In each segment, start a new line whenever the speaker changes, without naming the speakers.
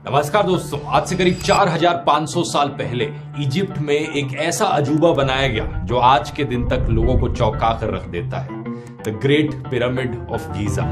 नमस्कार दोस्तों, आज से करीब 4500 साल पहले इजिप्ट में एक ऐसा अजूबा बनाया गया जो आज के दिन तक लोगों को चौंका कर रख देता है। The great pyramid of Giza.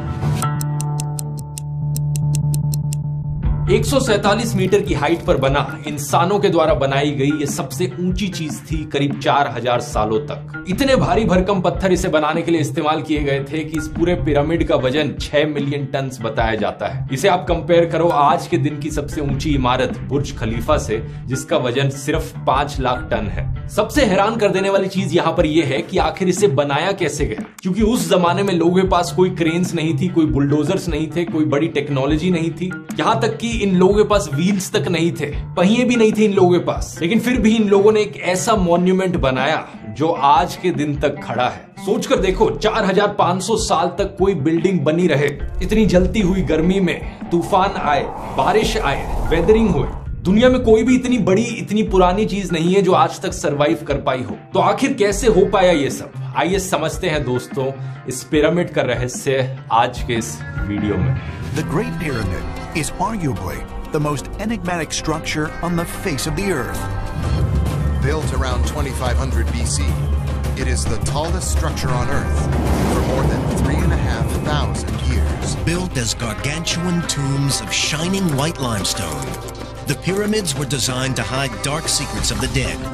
147 metre की हाइट पर बना, इंसानों के द्वारा बनाई गई ये सबसे ऊंची चीज थी करीब 4000 सालों तक। इतने भारी भरकम पत्थर इसे बनाने के लिए इस्तेमाल किए गए थे कि इस पूरे पिरामिड का वजन 6 मिलियन टन बताया जाता है। इसे आप कंपेयर करो आज के दिन की सबसे ऊंची इमारत बुर्ज खलीफा से, जिसका वजन सिर्फ 5 लाख टन है। सबसे हैरान कर देने वाली चीज यहाँ पर यह है कि आखिर इसे बनाया कैसे गया, क्योंकि उस जमाने में लोगों के पास कोई क्रेन्स नहीं थी, कोई बुलडोजर्स नहीं थे, कोई बड़ी टेक्नोलॉजी नहीं थी, यहाँ तक कि इन लोगों के पास व्हील्स तक नहीं थे, पहिए भी नहीं थे इन लोगों के पास। लेकिन फिर भी इन लोगों ने एक ऐसा मॉन्यूमेंट बनाया जो आज के दिन तक खड़ा है। सोचकर देखो, 4500 साल तक कोई बिल्डिंग बनी रहे, इतनी जलती हुई गर्मी में तूफान आए, बारिश आए, वेदरिंग हुए, दुनिया में कोई भी इतनी बड़ी, इतनी पुरानी चीज नहीं है जो आज तक सरवाइव कर पाई हो। तो आखिर कैसे हो पाया ये सब? आइए समझते हैं दोस्तों इस पिरामिड का रहस्य आज के इस वीडियो में।
The Great Pyramid is arguably the most enigmatic structure on the face of the earth.
Built around 2500 BC, it is the tallest structure on Earth for more than 3,500 years.
Built as gargantuan tombs of shining white limestone, the pyramids were designed to hide dark secrets of the dead.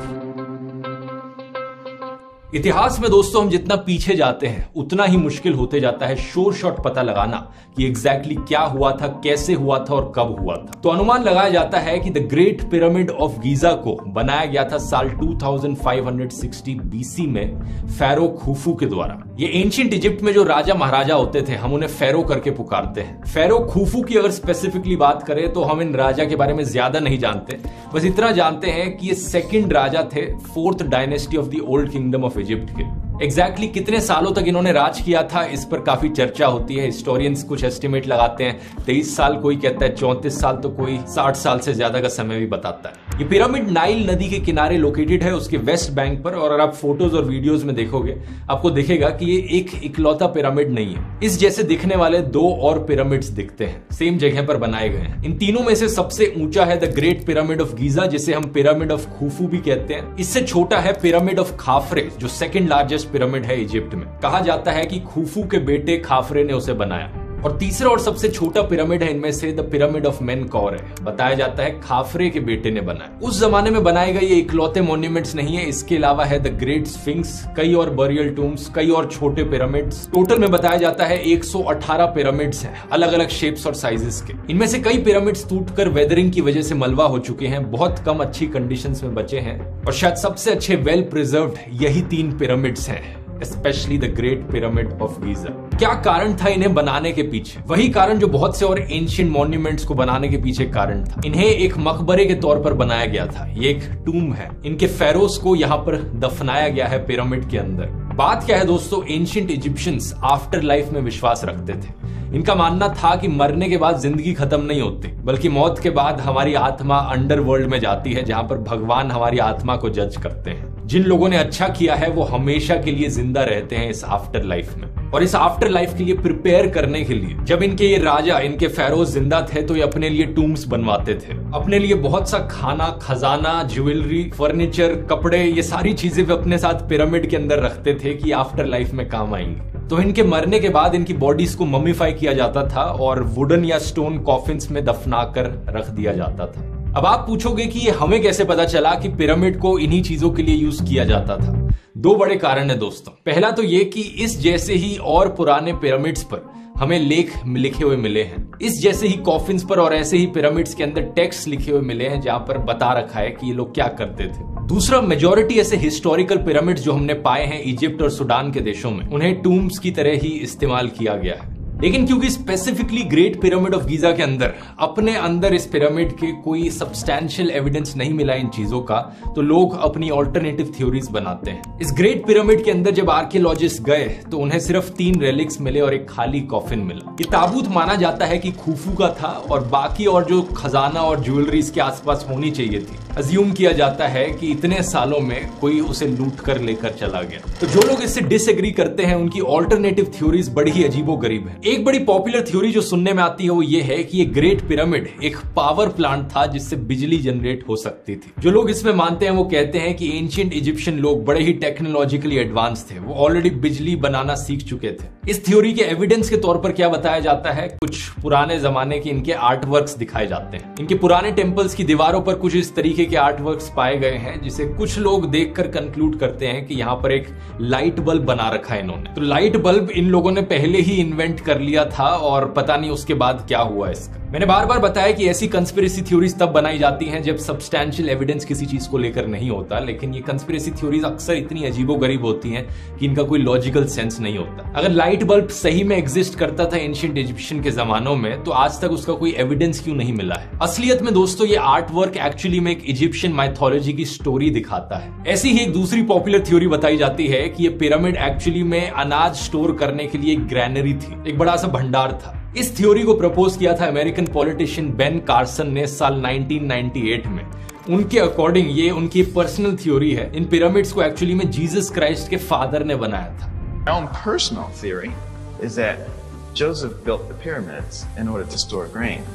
इतिहास में दोस्तों हम जितना पीछे जाते हैं उतना ही मुश्किल होते जाता है श्योर शॉट पता लगाना कि एग्जैक्टली क्या हुआ था, कैसे हुआ था और कब हुआ था। तो अनुमान लगाया जाता है कि the great pyramid of Giza को बनाया गया था साल 2560 बीसी में फेरो खुफू के द्वारा। ये एंशिएंट इजिप्ट में जो राजा महाराजा होते थे, हम उन्हें फेरो करके पुकारते हैं। फेरो खुफू की अगर स्पेसिफिकली बात करें तो हम इन राजा के बारे में ज्यादा नहीं जानते, बस इतना जानते हैं कि ये सेकंड राजा थे 4th dynasty of the old kingdom of Egypt के। एग्जैक्टली कितने सालों तक इन्होंने राज किया था इस पर काफी चर्चा होती है। हिस्टोरियंस कुछ एस्टिमेट लगाते हैं 23 साल, कोई कहता है 34 साल, तो कोई 60 साल से ज्यादा का समय भी बताता है। ये पिरामिड नाइल नदी के किनारे लोकेटेड है, उसके वेस्ट बैंक पर। और अगर आप फोटोज और वीडियोस में देखोगे आपको दिखेगा कि ये एक इकलौता पिरामिड नहीं है। इस जैसे दिखने वाले 2 और पिरामिड्स दिखते हैं, सेम जगह पर बनाए गए हैं। इन तीनों में से सबसे ऊंचा है the great pyramid of Giza, जिसे हम पिरामिड ऑफ खुफू भी कहते हैं। इससे छोटा है पिरामिड ऑफ खाफरे, जो सेकंड लार्जेस्ट पिरामिड है इजिप्ट में। कहा जाता है कि खुफू के बेटे खाफरे ने उसे बनाया। और तीसरा और सबसे छोटा पिरामिड है इनमें से द पिरामिड ऑफ मेनकौर है, बताया जाता है खाफरे के बेटे ने बनाया। उस जमाने में बनाए गए ये इकलौते मॉन्यूमेंट्स नहीं है, इसके अलावा है द ग्रेट स्फिंक्स, कई और बरियल टूम्स, कई और छोटे पिरामिड्स। टोटल में बताया जाता है 118 पिरामिड्स हैं, अलग अलग शेप्स और साइजेस के। इनमें से कई पिरामिड्स टूटकर वेदरिंग की वजह से मलबा हो चुके हैं, बहुत कम अच्छी कंडीशंस में बचे हैं, और शायद सबसे अच्छे वेल प्रिजर्व्ड यही 3 पिरामिड्स हैं, specially the great pyramid of Giza. क्या कारण था इन्हें बनाने के पीछे? वही कारण जो बहुत से और एंशिएंट मॉन्यूमेंट्स को बनाने के पीछे कारण था। इन्हें एक मकबरे के तौर पर बनाया गया था, ये एक टूम है। इनके फेरोस को यहाँ पर दफनाया गया है पिरामिड के अंदर। बात क्या है दोस्तों, एंशिएंट इजिप्शियंस आफ्टर लाइफ में विश्वास रखते थे। इनका मानना था कि मरने के बाद जिंदगी खत्म नहीं होती, बल्कि मौत के बाद हमारी आत्मा अंडरवर्ल्ड में जाती है, जहां पर भगवान हमारी आत्मा को जज करते हैं। जिन लोगों ने अच्छा किया है वो हमेशा के लिए जिंदा रहते हैं इस आफ्टर लाइफ में। और इस आफ्टर लाइफ के लिए प्रिपेयर करने के लिए जब इनके ये राजा, इनके फेरोज जिंदा थे तो ये अपने लिए टूम्स बनवाते थे। अपने लिए बहुत सा खाना, खजाना, ज्वेलरी, फर्नीचर, कपड़े, ये सारी चीजें वे अपने साथ पिरामिड के अंदर रखते थे कि आफ्टर लाइफ में काम आएंगे। तो इनके मरने के बाद इनकी बॉडीज को ममीफाई किया जाता था और वुडन या स्टोन कॉफिन्स में दफना कर रख दिया जाता था। अब आप पूछोगे कि ये हमें कैसे पता चला कि पिरामिड को इन्हीं चीजों के लिए यूज किया जाता था? 2 बड़े कारण है दोस्तों। पहला तो ये कि इस जैसे ही और पुराने पिरामिड्स पर हमें लेख लिखे हुए मिले हैं, इस जैसे ही कॉफिन्स पर और ऐसे ही पिरामिड्स के अंदर टेक्स्ट लिखे हुए मिले हैं जहां पर बता रखा है कि ये लोग क्या करते थे। दूसरा, मेजॉरिटी ऐसे हिस्टोरिकल पिरामिड्स जो हमने पाए हैं इजिप्ट और सूडान के देशों में, उन्हें टूम्स की तरह ही इस्तेमाल किया गया है। लेकिन क्योंकि specifically great pyramid of Giza के अंदर अपने अंदर इस पिरामिड के कोई सब्सटैंशियल एविडेंस नहीं मिला इन चीजों का, तो लोग अपनी ऑल्टरनेटिव थ्योरीज बनाते हैं। इस ग्रेट पिरामिड के अंदर जब आर्कियोलॉजिस्ट गए तो उन्हें सिर्फ 3 रेलिक्स मिले और एक खाली कॉफिन मिला। ये ताबूत माना जाता है कि खुफू का था और बाकी और जो खजाना और ज्वेलरी इसके आसपास होनी चाहिए थी, अज्यूम किया जाता है कि इतने सालों में कोई उसे लूट कर लेकर चला गया। तो जो लोग इससे डिसएग्री करते हैं उनकी ऑल्टरनेटिव थ्योरीज बड़ी ही अजीबो गरीब है। एक बड़ी पॉपुलर थ्योरी जो सुनने में आती है वो ये है कि ये ग्रेट पिरामिड एक पावर प्लांट था जिससे बिजली जनरेट हो सकती थी। जो लोग इसमें मानते हैं वो कहते हैं कि एंशिएंट इजिप्शियन लोग बड़े ही टेक्नोलॉजिकली एडवांस थे, वो ऑलरेडी बिजली बनाना सीख चुके थे। इस थ्योरी के एविडेंस के तौर पर क्या बताया जाता है, कुछ पुराने जमाने के इनके आर्ट वर्क्स दिखाए जाते हैं। इनके पुराने टेम्पल्स की दीवारों पर कुछ इस तरीके के आर्ट वर्क्स पाए गए हैं जिसे कुछ लोग देखकर कंक्लूड करते हैं कि यहाँ पर एक लाइट बल्ब बना रखा है इन्होंने। तो लाइट बल्ब इन लोगों ने पहले ही इन्वेंट कर लिया था और पता नहीं उसके बाद क्या हुआ इसका। मैंने बार बार बताया कि ऐसी कंस्पिरेसी थ्योरीज तब बनाई जाती हैं जब सब्सटैंशियल एविडेंस किसी चीज को लेकर नहीं होता, लेकिन ये कंस्पिरेसी थ्योरीज अक्सर इतनी अजीबोगरीब होती हैं कि इनका कोई लॉजिकल सेंस नहीं होता। अगर लाइट बल्ब सही में एग्जिस्ट करता था एंशिएंट इजिप्शियन के जमानों में, तो आज तक उसका कोई एविडेंस क्यों नहीं मिला है। असलियत में दोस्तों ये आर्ट वर्क एक्चुअली में एक इजिप्शियन माइथोलॉजी की स्टोरी दिखाता है। ऐसी ही एक दूसरी पॉपुलर थ्योरी बताई जाती है कि ये पिरामिड एक्चुअली में अनाज स्टोर करने के लिए एक ग्रैनरी थी, एक बड़ा सा भंडार था। इस थ्योरी को प्रपोज किया था अमेरिकन पॉलिटिशियन बेन कार्सन ने साल 1998 में। उनके अकॉर्डिंग ये उनकी पर्सनल थ्योरी है। इन पिरामिड्स को एक्चुअली में जीसस क्राइस्ट के फादर ने बनाया था।
My own personal theory is that Joseph built the pyramids in order to store grain.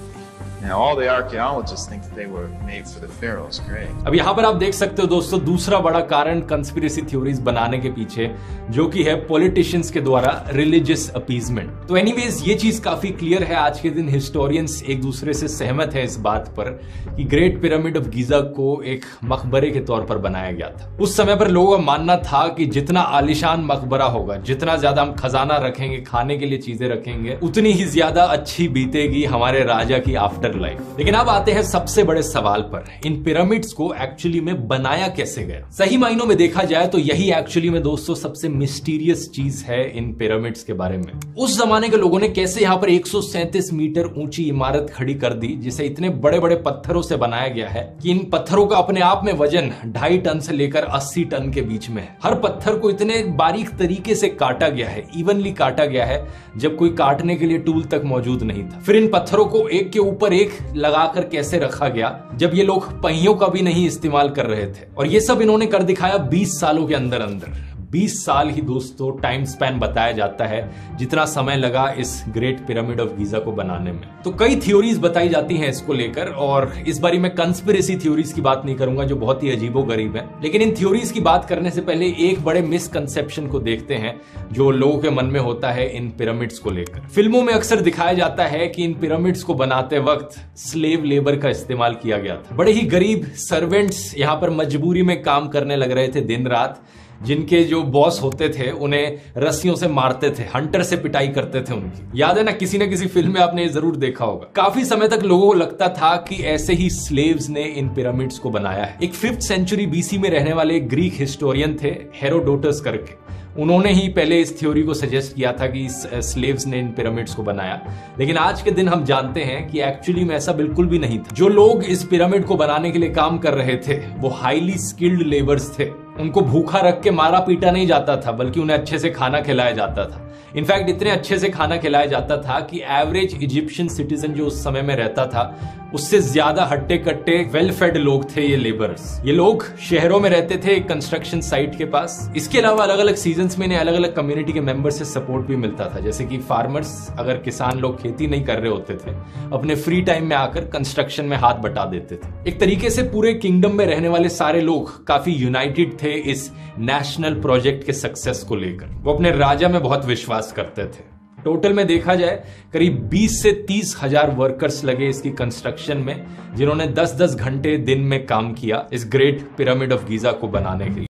Now all the archaeologists think that they were made for the pharaoh's grave.
अब यहाँ पर आप देख सकते हो दोस्तों दूसरा बड़ा कारण कंस्पिरेसी थ्योरीज बनाने के पीछे, जो कि है पॉलिटिशियंस के द्वारा रिलीजियस अपीजमेंट। तो एनीवेज ये चीज काफी क्लियर है, आज के दिन हिस्टोरियंस एक दूसरे से सहमत है इस बात पर कि ग्रेट पिरामिड ऑफ गीजा को एक मकबरे के तौर पर बनाया गया था। उस समय पर लोगों का मानना था कि जितना आलिशान मकबरा होगा, जितना ज्यादा हम खजाना रखेंगे, खाने के लिए चीजें रखेंगे, उतनी ही ज्यादा अच्छी बीतेगी हमारे राजा की आफ्टर लाइफ। लेकिन अब आते हैं सबसे बड़े सवाल पर, इन पिरामिड्स को एक्चुअली में बनाया कैसे गया। सही मायनों में देखा जाए तो यही एक्चुअली में दोस्तों सबसे मिस्टीरियस चीज है इन पिरामिड्स के बारे में। उस जमाने के लोगों ने कैसे यहाँ पर 137 मीटर ऊंची इमारत खड़ी कर दी जिसे इतने बड़े बड़े पत्थरों से बनाया गया है कि इन पत्थरों का अपने आप में वजन 2.5 टन से लेकर 80 टन के बीच में है। हर पत्थर को इतने बारीक तरीके से काटा गया है, इवनली काटा गया है, जब कोई काटने के लिए टूल तक मौजूद नहीं था। फिर इन पत्थरों को एक के ऊपर एक लगाकर कैसे रखा गया जब ये लोग पहियों का भी नहीं इस्तेमाल कर रहे थे। और ये सब इन्होंने कर दिखाया 20 सालों के अंदर अंदर। 20 साल ही दोस्तों टाइम स्पैन बताया जाता है जितना समय लगा इस ग्रेट पिरामिड ऑफ गीजा को बनाने में। तो कई थ्योरीज बताई जाती हैं इसको लेकर, और इस बारी मैं कंस्पिरेसी थ्योरीज की बात नहीं करूंगा जो बहुत ही अजीबोगरीब है। लेकिन इन थ्योरीज की बात करने से पहले एक बड़े मिसकंसेप्शन को देखते हैं जो लोगों के मन में होता है इन पिरामिड्स को लेकर। फिल्मों में अक्सर दिखाया जाता है कि इन पिरामिड्स को बनाते वक्त स्लेव लेबर का इस्तेमाल किया गया था। बड़े ही गरीब सर्वेंट्स यहाँ पर मजबूरी में काम करने लग रहे थे दिन रात, जिनके जो बॉस होते थे उन्हें रस्सियों से मारते थे, हंटर से पिटाई करते थे उनकी। याद है ना, किसी न किसी फिल्म में आपने ये जरूर देखा होगा। काफी समय तक लोगों को लगता था कि ऐसे ही स्लेव्स ने इन पिरामिड्स को बनाया है। एक 5th सेंचुरी BC में रहने वाले एक ग्रीक हिस्टोरियन थे हेरोडोटस करके, उन्होंने ही पहले इस थ्योरी को सजेस्ट किया था कि स्लेव्स ने इन पिरामिड्स को बनाया। लेकिन आज के दिन हम जानते हैं कि एक्चुअली में ऐसा बिल्कुल भी नहीं था। जो लोग इस पिरामिड को बनाने के लिए काम कर रहे थे वो हाईली स्किल्ड लेबर्स थे। उनको भूखा रख के मारा पीटा नहीं जाता था, बल्कि उन्हें अच्छे से खाना खिलाया जाता था। इनफैक्ट इतने अच्छे से खाना खिलाया जाता था कि एवरेज इजिप्शियन सिटीजन जो उस समय में रहता था उससे ज्यादा हट्टे कट्टे वेल फेड लोग थे ये लेबर्स। ये लोग शहरों में रहते थे कंस्ट्रक्शन साइट के पास। इसके अलावा अलग अलग सीजन्स में इन्हें अलग अलग कम्युनिटी के मेंबर से सपोर्ट भी मिलता था, जैसे कि फार्मर्स, अगर किसान लोग खेती नहीं कर रहे होते थे, अपने फ्री टाइम में आकर कंस्ट्रक्शन में हाथ बटा देते थे। एक तरीके से पूरे किंगडम में रहने वाले सारे लोग काफी यूनाइटेड थे इस नेशनल प्रोजेक्ट के सक्सेस को लेकर। वो अपने राजा में बहुत विश्वास करते थे। टोटल में देखा जाए करीब 20 से 30 हजार वर्कर्स लगे इसकी कंस्ट्रक्शन में, जिन्होंने 10-10 घंटे दिन में काम किया इस ग्रेट पिरामिड ऑफ गीजा को बनाने के लिए।